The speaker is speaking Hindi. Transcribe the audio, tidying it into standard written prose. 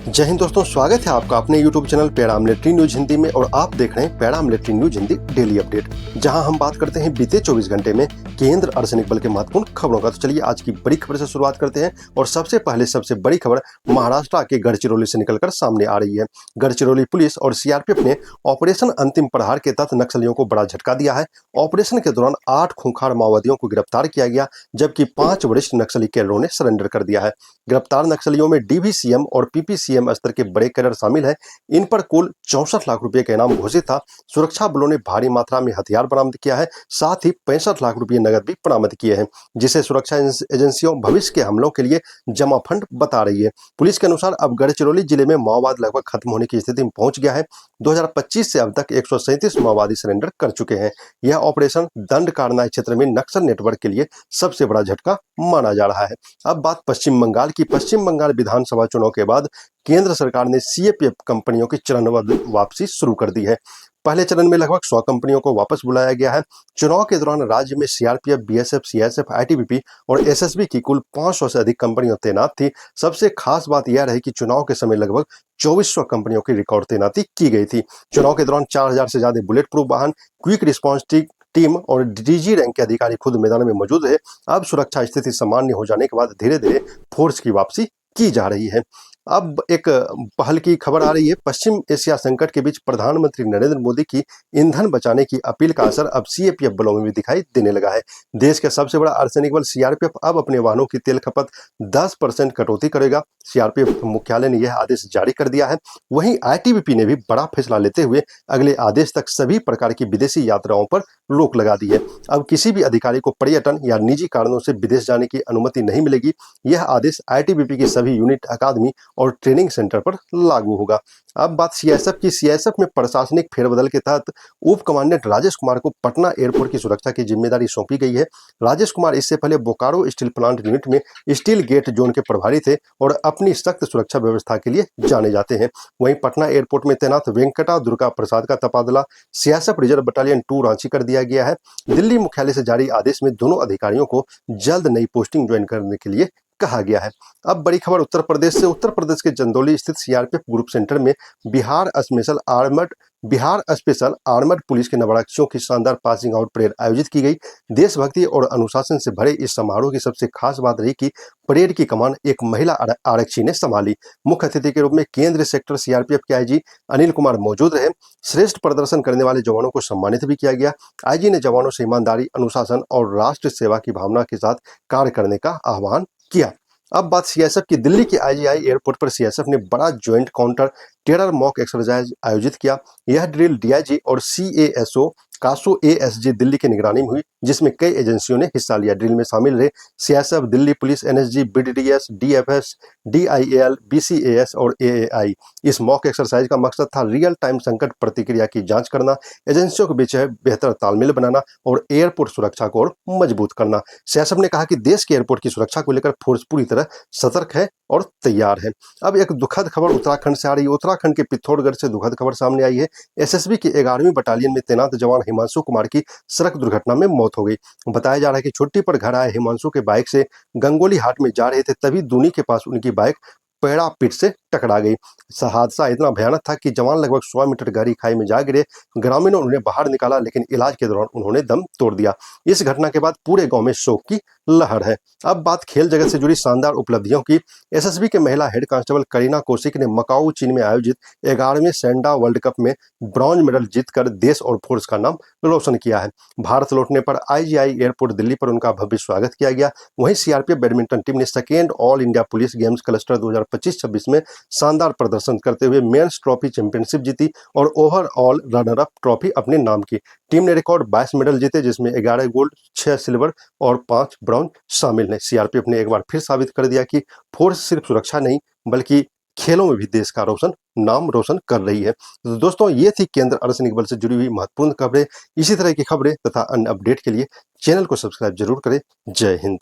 जय हिंद दोस्तों, स्वागत है आपका अपने YouTube channel para military news Hindi में। और आप देख रहे हैं para military news Hindi daily update, जहां हम बात करते हैं बीते 24 घंटे में केंद्र अर्धसैनिक बल के महत्वपूर्ण खबरों का। तो चलिए आज की बड़ी खबर से शुरुआत करते हैं। और सबसे पहले सबसे बड़ी खबर महाराष्ट्र के गढ़चिरौली से निकलकर सामने आ रही है। गढ़चिरौली पुलिस और सीआरपीएफ ने ऑपरेशन अंतिम प्रहार के तहत नक्सलियों को बड़ा झटका दिया है। ऑपरेशन के दौरान 8 खूंखार माओवादियों को गिरफ्तार किया गया, जबकि 5 वरिष्ठ नक्सली कैडरों ने सरेंडर कर दिया है। गिरफ्तार नक्सलियों में डीवीसीएम और पीपीसीएम स्तर के बड़े कैडर शामिल हैं। इन पर कुल 64 लाख रुपए का इनाम घोषित था। सुरक्षा बलों ने भारी मात्रा में हथियार बरामद किया है, साथ ही 65 लाख रुपए नगद भी बरामद किए हैं, जिसे सुरक्षा एजेंसियों भविष्य के हमलों के लिए जमा फंड बता रही है। पुलिस के अनुसार अब गढ़चिरौली जिले में माओवाद लगभग खत्म होने की स्थिति में पहुंच गया है। 2025 से अब तक 137 माओवादी सरेंडर कर चुके हैं। यह ऑपरेशन दंडकारण्य क्षेत्र में नक्सल नेटवर्क के लिए सबसे बड़ा झटका माना जा रहा है। अब बात पश्चिम बंगाल की। पश्चिम बंगाल विधानसभा चुनाव के बाद केंद्र सरकार ने सीएपीएफ कंपनियों की चरणबद्ध वापसी शुरू कर दी है। पहले चरण में लगभग 100 कंपनियों को वापस बुलाया गया है। चुनाव के दौरान राज्य में सीआरपीएफ, बीएसएफ, सीआईएसएफ, आईटीबीपी और एसएसबी की कुल 500 से अधिक कंपनियां तैनात थी। सबसे खास बात यह रही कि चुनाव के समय लगभग 2400 कंपनियों की रिकॉर्ड तैनाती की गई थी। चुनाव के दौरान 4000 से ज्यादा बुलेट प्रूफ वाहन, क्विक रिस्पॉन्स टीम और डीजी रैंक के अधिकारी खुद मैदान में मौजूद है। अब सुरक्षा स्थिति सामान्य हो जाने के बाद धीरे धीरे फोर्स की वापसी की जा रही है। अब एक पहल की खबर आ रही है। पश्चिम एशिया संकट के बीच प्रधानमंत्री नरेंद्र मोदी की ईंधन बचाने की अपील का असर अब सीएपीएफ बलों में भी दिखाई देने लगा है। देश का सबसे बड़ा अर्धसैनिक बल सीआरपीएफ अब अपने वाहनों की तेल खपत 10% कटौती करेगा। सीआरपीएफ मुख्यालय ने यह आदेश जारी कर दिया है। वहीं आईटीबीपी ने भी बड़ा फैसला लेते हुए अगले आदेश तक सभी प्रकार की विदेशी यात्राओं पर रोक लगा दी है। अब किसी भी अधिकारी को पर्यटन या निजी कारणों से विदेश जाने की अनुमति नहीं मिलेगी। यह आदेश आईटीबीपी की सभी यूनिट, अकादमी और ट्रेनिंग सेंटर पर लागू होगा। अब बात सीआईएसएफ की। सीआईएसएफ में प्रशासनिक फेरबदल के तहत उप कमांडेंट राजेश कुमार को पटना एयरपोर्ट की सुरक्षा की जिम्मेदारी सौंपी गई है। राजेश कुमार इससे पहले बोकारो स्टील प्लांट यूनिट में स्टील गेट जोन के प्रभारी थे और अपनी सख्त सुरक्षा व्यवस्था के लिए जाने जाते हैं। वहीं पटना एयरपोर्ट में तैनात वेंकटा दुर्गा प्रसाद का तबादला सीआईएसएफ रिजर्व बटालियन 2 रांची कर दिया गया है। दिल्ली मुख्यालय से जारी आदेश में दोनों अधिकारियों को जल्द नई पोस्टिंग ज्वाइन करने के लिए कहा गया है। अब बड़ी खबर उत्तर प्रदेश से। उत्तर प्रदेश के चंदौली स्थित सीआरपीएफ ग्रुप सेंटर में बिहार स्पेशल आर्मर्ड पुलिस के नवरक्षकों की शानदार पासिंग आउट परेड आयोजित की गई। देशभक्ति और अनुशासन से भरे इस समारोह की सबसे खास बात रही कि परेड की कमान एक महिला आरक्षी ने संभाली। मुख्य अतिथि के रूप में केंद्रीय सेक्टर सीआरपीएफ के आईजी अनिल कुमार मौजूद रहे। श्रेष्ठ प्रदर्शन करने वाले जवानों को सम्मानित भी किया गया। आईजी ने जवानों से ईमानदारी, अनुशासन और राष्ट्र सेवा की भावना के साथ कार्य करने का आह्वान किया। अब बात सीआईएसएफ की। दिल्ली के आईजीआई एयरपोर्ट पर सीआईएसएफ ने बड़ा joint counter terror mock exercise आयोजित किया। यह ड्रिल डीआईजी और सीएएसओ कासो एएसजी दिल्ली की निगरानी में हुई, जिसमें कई एजेंसियों ने हिस्सा लिया। ड्रिल में शामिल रहे CISF, Delhi police, NSG, BDDS, DFS, DIL, BCAS और एएआई। इस मॉक एक्सरसाइज का मकसद था रियल टाइम संकट प्रतिक्रिया की जांच करना, एजेंसियों के बीच बेहतर तालमेल बनाना और एयरपोर्ट सुरक्षा को और मजबूत करना। सीआईएसएफ ने कहा कि देश के एयरपोर्ट की सुरक्षा को लेकर फोर्स पूरी तरह सतर्क है और तैयार है। अब एक दुखद खबर उत्तराखंड से आ रही है। उत्तराखंड के पिथौरागढ़ से दुखद खबर सामने आई है। एसएसबी की 11वीं बटालियन में तैनात जवान हिमांशु कुमार की सड़क दुर्घटना में मौत हो गई। बताया जा रहा है कि छुट्टी पर घर आए हिमांशु के बाइक से गंगोली हाट में जा रहे थे, तभी दूनी के पास उनकी बाइक पेड़ा पीठ से टकरा गई। हादसा इतना भयानक था कि जवान लगभग 100 मीटर गहरी खाई में जा गिरे। ग्रामीणों ने उन्हें बाहर निकाला, लेकिन इलाज के दौरान उन्होंने दम तोड़ दिया। इस घटना के बाद पूरे गांव में शोक की लहर है। अब बात खेल जगत से जुड़ी शानदार उपलब्धियों की। एसएसबी के महिला हेड कांस्टेबल करीना कौशिक ने मकाऊ, चीन में आयोजित 11वें सैंडा वर्ल्ड कप में ब्रॉन्ज मेडल जीतकर देश और फोर्स का नाम रोशन किया है। भारत लौटने पर आईजीआई एयरपोर्ट दिल्ली पर उनका भव्य स्वागत किया गया। वहीं सीआरपीएफ बैडमिंटन टीम ने second all India police games cluster 2025-26 में शानदार प्रदर्शन करते हुए मेंस ट्रॉफी चैंपियनशिप जीती और ओवरऑल रनर अप ट्रॉफी अपने नाम की। टीम ने रिकॉर्ड 22 मेडल जीते, जिसमें 11 गोल्ड, 6 सिल्वर और 5 ब्रॉन्ज शामिल हैं। सीआरपीएफ ने एक बार फिर साबित कर दिया कि फोर्स सिर्फ सुरक्षा नहीं बल्कि खेलों में भी देश का नाम रोशन कर रही है। तो दोस्तों, ये थी केंद्र अर्धसैनिक बल से जुड़ी हुई महत्वपूर्ण खबरें। इसी तरह की खबरें तथा अन्य अपडेट के लिए चैनल को सब्सक्राइब जरूर करें। जय हिंद।